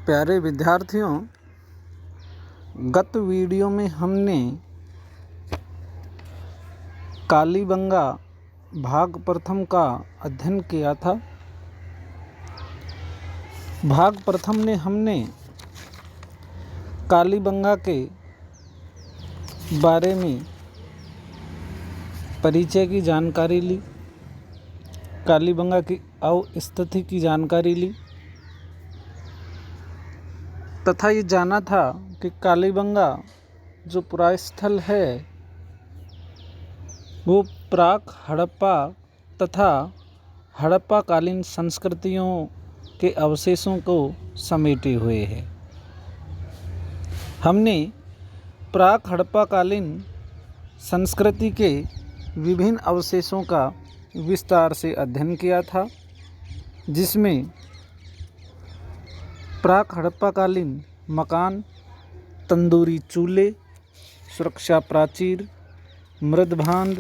प्यारे विद्यार्थियों, गत वीडियो में हमने कालीबंगा भाग प्रथम का अध्ययन किया था। भाग प्रथम में हमने कालीबंगा के बारे में परिचय की जानकारी ली, कालीबंगा की अवस्थिति की जानकारी ली तथा ये जाना था कि कालीबंगा जो पुरास्थल है वो प्राक हड़प्पा तथा हड़प्पा कालीन संस्कृतियों के अवशेषों को समेटे हुए है। हमने प्राक हड़प्पा कालीन संस्कृति के विभिन्न अवशेषों का विस्तार से अध्ययन किया था, जिसमें प्राक हड़प्पा कालीन मकान, तंदूरी चूल्हे, सुरक्षा प्राचीर, मृदभांड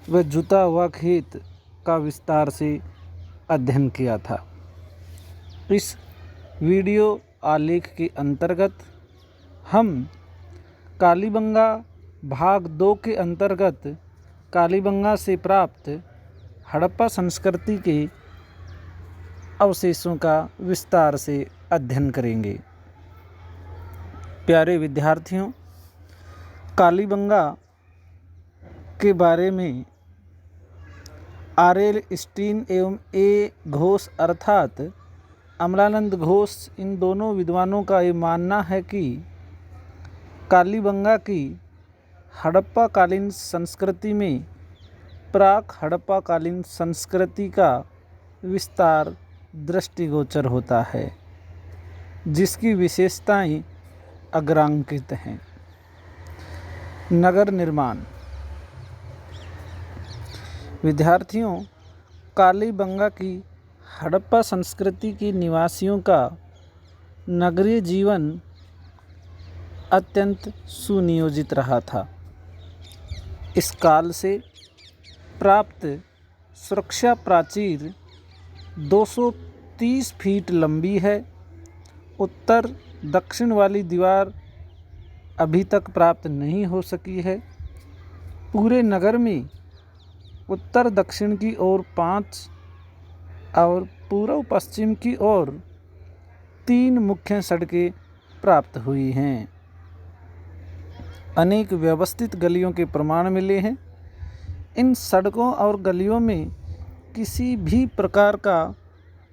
व जुता हुआ खेत का विस्तार से अध्ययन किया था। इस वीडियो आलेख के अंतर्गत हम कालीबंगा भाग 2 के अंतर्गत कालीबंगा से प्राप्त हड़प्पा संस्कृति के अवशेषों का विस्तार से अध्ययन करेंगे। प्यारे विद्यार्थियों, कालीबंगा के बारे में आर.एल. स्टीन एवं ए. घोष अर्थात अमलानंद घोष, इन दोनों विद्वानों का ये मानना है कि कालीबंगा की हड़प्पा कालीन संस्कृति में प्राक हड़प्पा कालीन संस्कृति का विस्तार दृष्टिगोचर होता है, जिसकी विशेषताएं अग्रांकित हैं। नगर निर्माण। विद्यार्थियों, कालीबंगा की हड़प्पा संस्कृति के निवासियों का नगरीय जीवन अत्यंत सुनियोजित रहा था। इस काल से प्राप्त सुरक्षा प्राचीर 230 फीट लंबी है। उत्तर दक्षिण वाली दीवार अभी तक प्राप्त नहीं हो सकी है। पूरे नगर में उत्तर दक्षिण की ओर 5 और पूर्व पश्चिम की ओर 3 मुख्य सड़कें प्राप्त हुई हैं। अनेक व्यवस्थित गलियों के प्रमाण मिले हैं। इन सड़कों और गलियों में किसी भी प्रकार का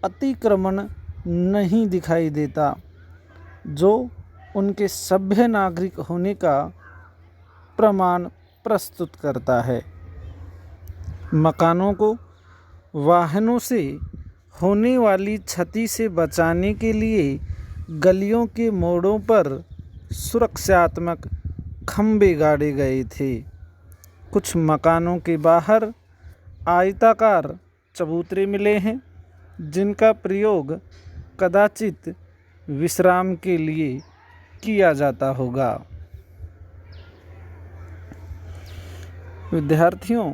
अतिक्रमण नहीं दिखाई देता, जो उनके सभ्य नागरिक होने का प्रमाण प्रस्तुत करता है। मकानों को वाहनों से होने वाली क्षति से बचाने के लिए गलियों के मोड़ों पर सुरक्षात्मक खंभे गाड़े गए थे। कुछ मकानों के बाहर आयताकार चबूतरे मिले हैं, जिनका प्रयोग कदाचित विश्राम के लिए किया जाता होगा। विद्यार्थियों,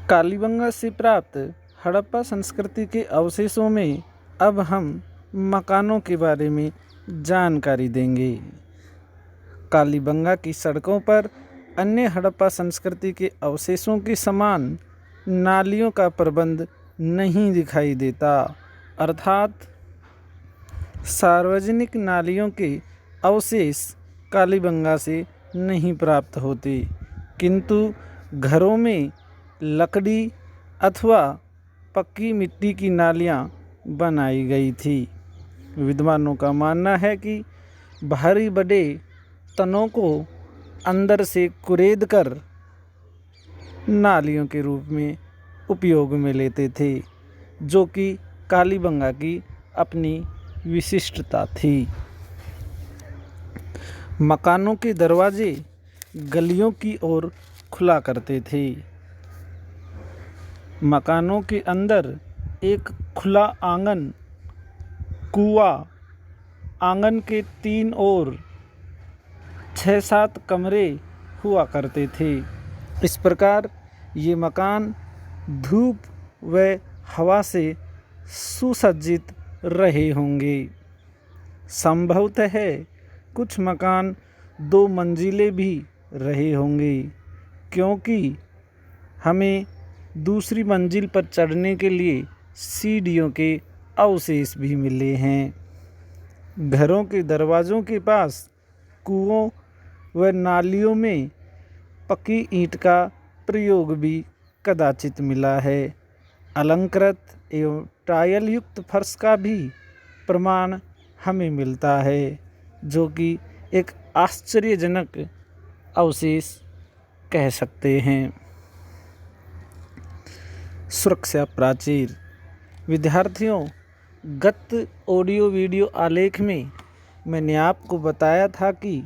कालीबंगा से प्राप्त हड़प्पा संस्कृति के अवशेषों में अब हम मकानों के बारे में जानकारी देंगे। कालीबंगा की सड़कों पर अन्य हड़प्पा संस्कृति के अवशेषों के समान नालियों का प्रबंध नहीं दिखाई देता, अर्थात सार्वजनिक नालियों के अवशेष कालीबंगा से नहीं प्राप्त होते, किंतु घरों में लकड़ी अथवा पक्की मिट्टी की नालियां बनाई गई थी। विद्वानों का मानना है कि भारी बड़े तनों को अंदर से कुरेद कर नालियों के रूप में उपयोग में लेते थे, जो कि कालीबंगा की अपनी विशिष्टता थी। मकानों के दरवाजे गलियों की ओर खुला करते थे। मकानों के अंदर एक खुला आंगन, कुआं, आंगन के 3 ओर 6-7 कमरे हुआ करते थे। इस प्रकार ये मकान धूप व हवा से सुसज्जित रहे होंगे। संभवतः कुछ मकान 2 मंजिले भी रहे होंगे, क्योंकि हमें दूसरी मंजिल पर चढ़ने के लिए सीढ़ियों के अवशेष भी मिले हैं। घरों के दरवाज़ों के पास कुओं व नालियों में पकी ईंट का प्रयोग भी कदाचित मिला है। अलंकृत एवं टाइल युक्त फर्श का भी प्रमाण हमें मिलता है, जो कि एक आश्चर्यजनक अवशेष कह सकते हैं। सुरक्षा प्राचीर। विद्यार्थियों, गत ऑडियो वीडियो आलेख में मैंने आपको बताया था कि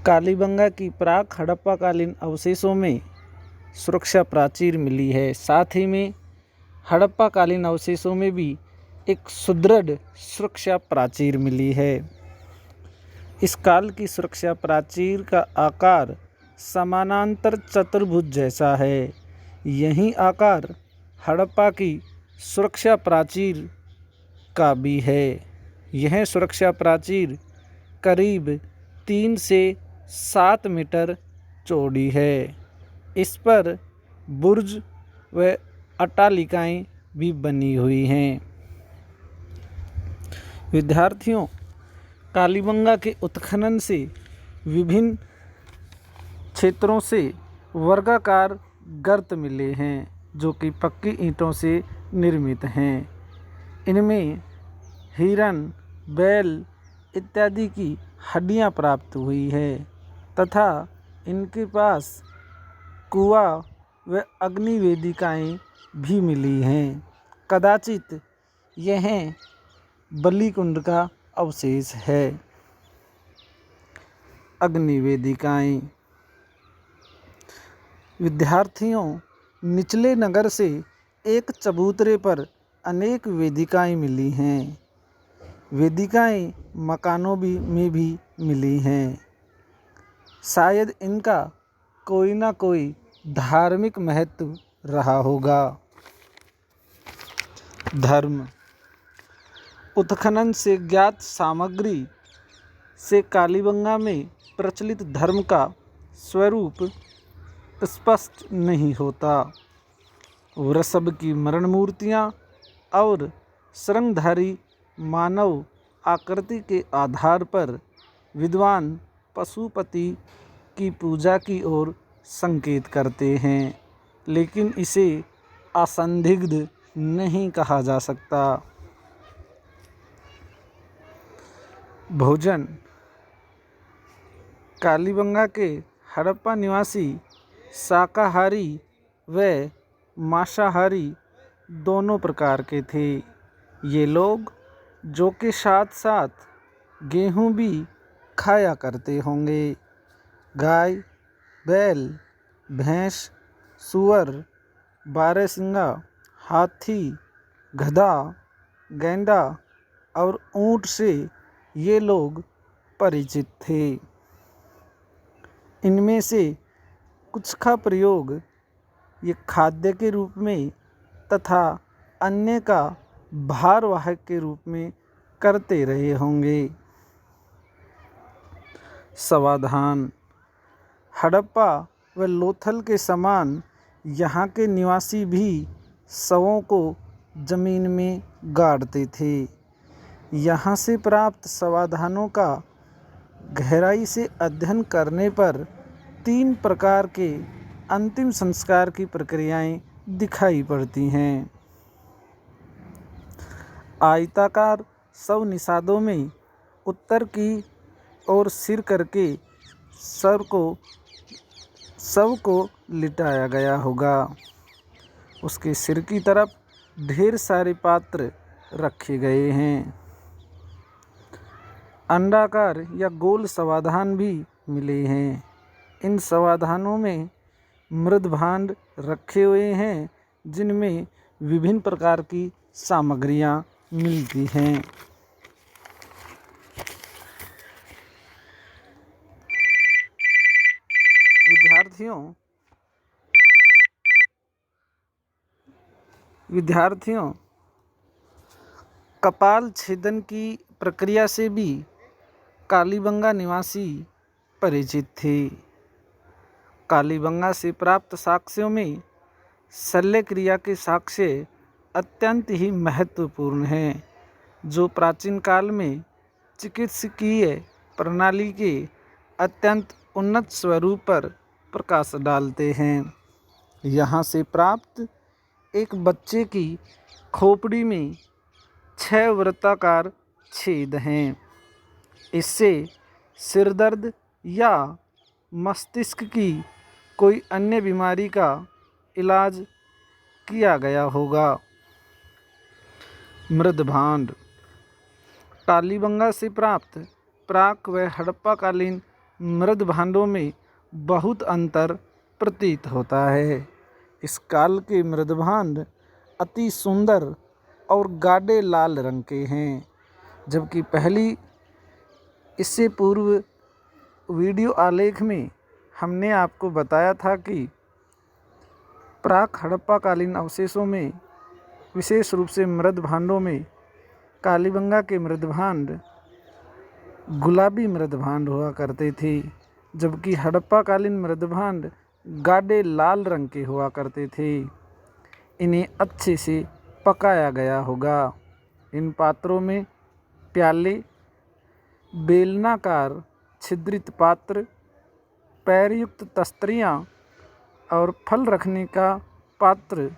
कालीबंगा की प्राक हड़प्पा कालीन अवशेषों में सुरक्षा प्राचीर मिली है। साथ ही में हड़प्पा कालीन अवशेषों में भी एक सुदृढ़ सुरक्षा प्राचीर मिली है। इस काल की सुरक्षा प्राचीर का आकार समानांतर चतुर्भुज जैसा है। यही आकार हड़प्पा की सुरक्षा प्राचीर का भी है। यह सुरक्षा प्राचीर करीब 3 से 7 मीटर चौड़ी है। इस पर बुर्ज व अट्टालिकाएं भी बनी हुई हैं। विद्यार्थियों, कालीबंगा के उत्खनन से विभिन्न क्षेत्रों से वर्गाकार गर्त मिले हैं, जो कि पक्की ईंटों से निर्मित हैं। इनमें हिरन, बैल इत्यादि की हड्डियां प्राप्त हुई है तथा इनके पास कुआं व अग्नि वेदिकाएं भी मिली हैं। कदाचित यह बलि कुंड का अवशेष है। अग्नि वेदिकाएं। विद्यार्थियों, निचले नगर से एक चबूतरे पर अनेक वेदिकाएं मिली हैं। वेदिकाएं मकानों में भी मिली हैं। शायद इनका कोई ना कोई धार्मिक महत्व रहा होगा। धर्म। उत्खनन से ज्ञात सामग्री से कालीबंगा में प्रचलित धर्म का स्वरूप स्पष्ट नहीं होता। वृषभ की मरण मूर्तियाँ और श्रृंगधारी मानव आकृति के आधार पर विद्वान पशुपति की पूजा की ओर संकेत करते हैं, लेकिन इसे असंदिग्ध नहीं कहा जा सकता। भोजन। कालीबंगा के हड़प्पा निवासी शाकाहारी व मांसाहारी दोनों प्रकार के थे। ये लोग जौ के साथ साथ गेहूं भी खाया करते होंगे। गाय, बैल, भैंस, सूअर, बारहसिंगा, हाथी, गधा, गैंडा और ऊंट से ये लोग परिचित थे। इनमें से कुछ का प्रयोग ये खाद्य के रूप में तथा अन्य का भारवाहक के रूप में करते रहे होंगे। समाधान। हड़प्पा व लोथल के समान यहाँ के निवासी भी शवों को जमीन में गाड़ते थे। यहाँ से प्राप्त समाधानों का गहराई से अध्ययन करने पर 3 प्रकार के अंतिम संस्कार की प्रक्रियाएं दिखाई पड़ती हैं। आयताकार शव निषादों में उत्तर की ओर सिर करके शव को लिटाया गया होगा। उसके सिर की तरफ ढेर सारे पात्र रखे गए हैं। अंडाकार या गोल समाधान भी मिले हैं। इन समाधानों में मृद भांड रखे हुए हैं, जिनमें विभिन्न प्रकार की सामग्रियां मिलती हैं। विद्यार्थियों कपाल छेदन की प्रक्रिया से भी कालीबंगा निवासी परिचित थे। कालीबंगा से प्राप्त साक्ष्यों में शल्य क्रिया के साक्ष्य अत्यंत ही महत्वपूर्ण हैं, जो प्राचीन काल में चिकित्सकीय प्रणाली के अत्यंत उन्नत स्वरूप पर प्रकाश डालते हैं। यहाँ से प्राप्त एक बच्चे की खोपड़ी में 6 वृत्ताकार छेद हैं। इससे सिरदर्द या मस्तिष्क की कोई अन्य बीमारी का इलाज किया गया होगा। मृदभांड। कालीबंगा से प्राप्त प्राक व हड़प्पाकालीन मृदभांडों में बहुत अंतर प्रतीत होता है। इस काल के मृदभांड अति सुंदर और गाढ़े लाल रंग के हैं, जबकि पहली इससे पूर्व वीडियो आलेख में हमने आपको बताया था कि प्राक हड़प्पाकालीन अवशेषों में विशेष रूप से मृदभांडों में कालीबंगा के मृदभांड गुलाबी मृदभांड हुआ करते थे, जबकि हड़प्पाकालीन मृदभांड गाढ़े लाल रंग के हुआ करते थे। इन्हें अच्छे से पकाया गया होगा। इन पात्रों में प्याले, बेलनाकार छिद्रित पात्र, पैरयुक्त तस्तरियाँ और फल रखने का पात्र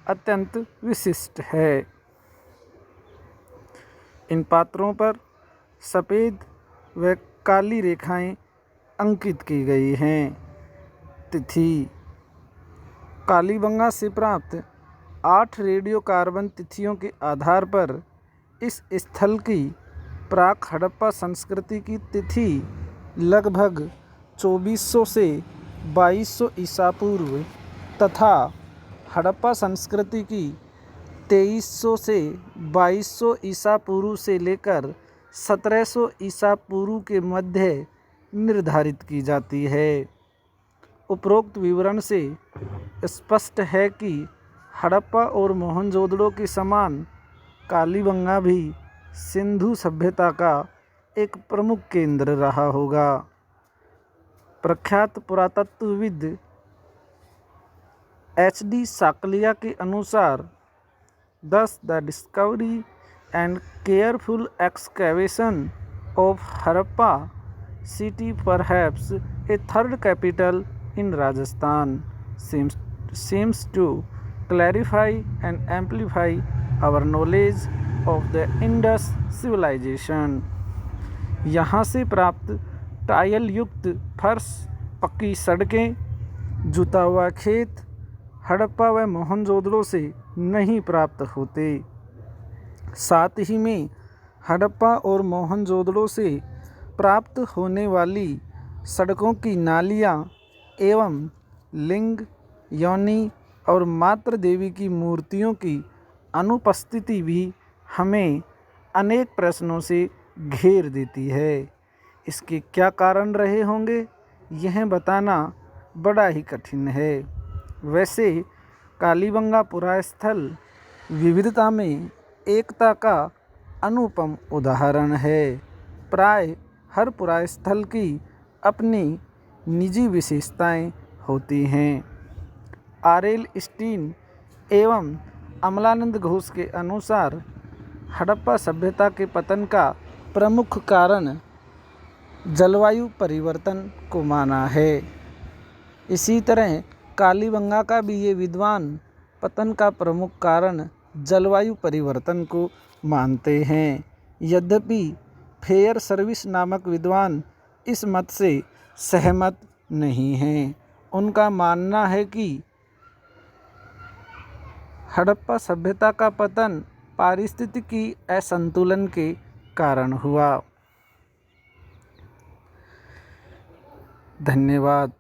अत्यंत विशिष्ट है। इन पात्रों पर सफ़ेद व काली रेखाएं अंकित की गई हैं। तिथि। कालीबंगा से प्राप्त 8 रेडियोकार्बन तिथियों के आधार पर इस स्थल की प्राक हड़प्पा संस्कृति की तिथि लगभग 2400 से 2200 ईसा पूर्व तथा हड़प्पा संस्कृति की 2300 से 2200 ईसा पूर्व से लेकर 1700 ईसा पूर्व के मध्य निर्धारित की जाती है। उपरोक्त विवरण से स्पष्ट है कि हड़प्पा और मोहनजोदड़ो के समान कालीबंगा भी सिंधु सभ्यता का एक प्रमुख केंद्र रहा होगा। प्रख्यात पुरातत्वविद HD साकलिया के अनुसार Thus the discovery and careful excavation of Harappa city, perhaps a third capital in Rajasthan, seems to clarify and amplify our knowledge of the Indus civilization. यहाँ से प्राप्त टाइल युक्त फर्श, पक्की सड़कें, जुता हुआ खेत हड़प्पा व मोहनजोदड़ो से नहीं प्राप्त होते। साथ ही में हड़प्पा और मोहनजोदड़ो से प्राप्त होने वाली सड़कों की नालियाँ एवं लिंग, योनि और मातृ देवी की मूर्तियों की अनुपस्थिति भी हमें अनेक प्रश्नों से घेर देती है। इसके क्या कारण रहे होंगे, यह बताना बड़ा ही कठिन है। वैसे कालीबंगा पुरास्थल विविधता में एकता का अनुपम उदाहरण है। प्राय हर पुरास्थल की अपनी निजी विशेषताएं होती हैं। R.L. स्टीन एवं अमलानंद घोष के अनुसार हड़प्पा सभ्यता के पतन का प्रमुख कारण जलवायु परिवर्तन को माना है। इसी तरह कालीबंगा का भी ये विद्वान पतन का प्रमुख कारण जलवायु परिवर्तन को मानते हैं। यद्यपि फेयर सर्विस नामक विद्वान इस मत से सहमत नहीं हैं। उनका मानना है कि हड़प्पा सभ्यता का पतन पारिस्थितिकी असंतुलन के कारण हुआ। धन्यवाद।